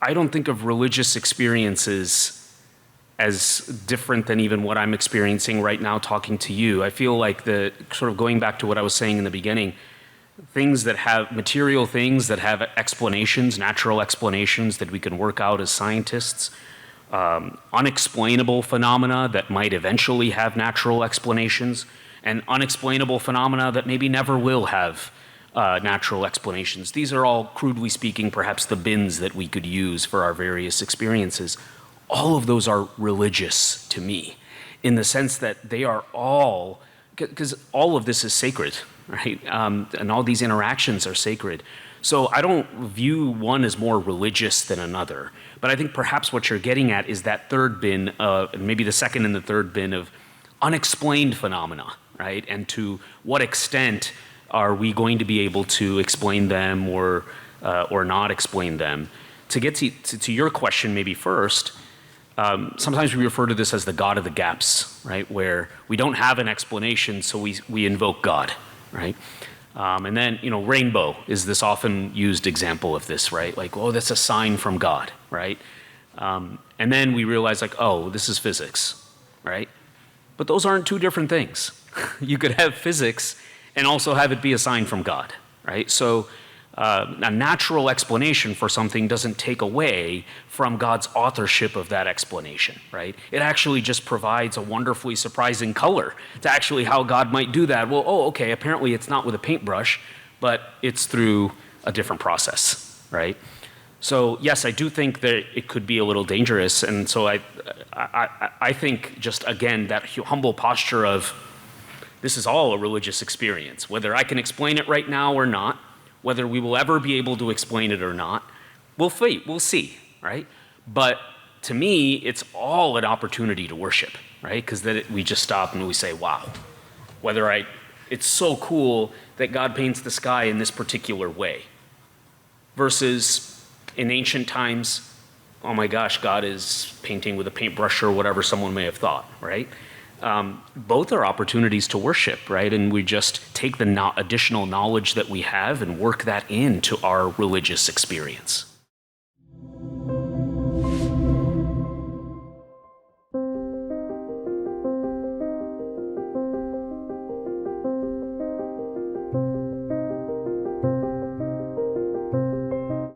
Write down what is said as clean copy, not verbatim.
I don't think of religious experiences as different than even what I'm experiencing right now talking to you. I feel like the sort of going back to what I was saying in the beginning, things that have material things that have explanations, natural explanations that we can work out as scientists, unexplainable phenomena that might eventually have natural explanations, and unexplainable phenomena that maybe never will have natural explanations. These are all, crudely speaking, perhaps the bins that we could use for our various experiences. All of those are religious to me, in the sense that they are all, because all of this is sacred, right? And all these interactions are sacred. So I don't view one as more religious than another. But I think perhaps what you're getting at is that third bin, maybe the second and the third bin of unexplained phenomena, right? And to what extent are we going to be able to explain them or not explain them? To get to your question maybe first, sometimes we refer to this as the God of the gaps, right? Where we don't have an explanation, so we invoke God, right? And then, rainbow is this often used example of this, right? Like, oh, that's a sign from God, right? And then we realize like, oh, this is physics, right? But those aren't two different things. You could have physics and also have it be a sign from God, right? So a natural explanation for something doesn't take away from God's authorship of that explanation, right? It actually just provides a wonderfully surprising color to actually how God might do that. Well, oh, okay, apparently it's not with a paintbrush, but it's through a different process, right? So yes, I do think that it could be a little dangerous, and so I think just again that humble posture of this is all a religious experience, whether I can explain it right now or not, whether we will ever be able to explain it or not, we'll see, right? But to me, it's all an opportunity to worship, right? Because then we just stop and we say, wow, it's so cool that God paints the sky in this particular way. Versus in ancient times, oh my gosh, God is painting with a paintbrush or whatever someone may have thought, right? Both are opportunities to worship, right? And we just take the additional knowledge that we have and work that into our religious experience.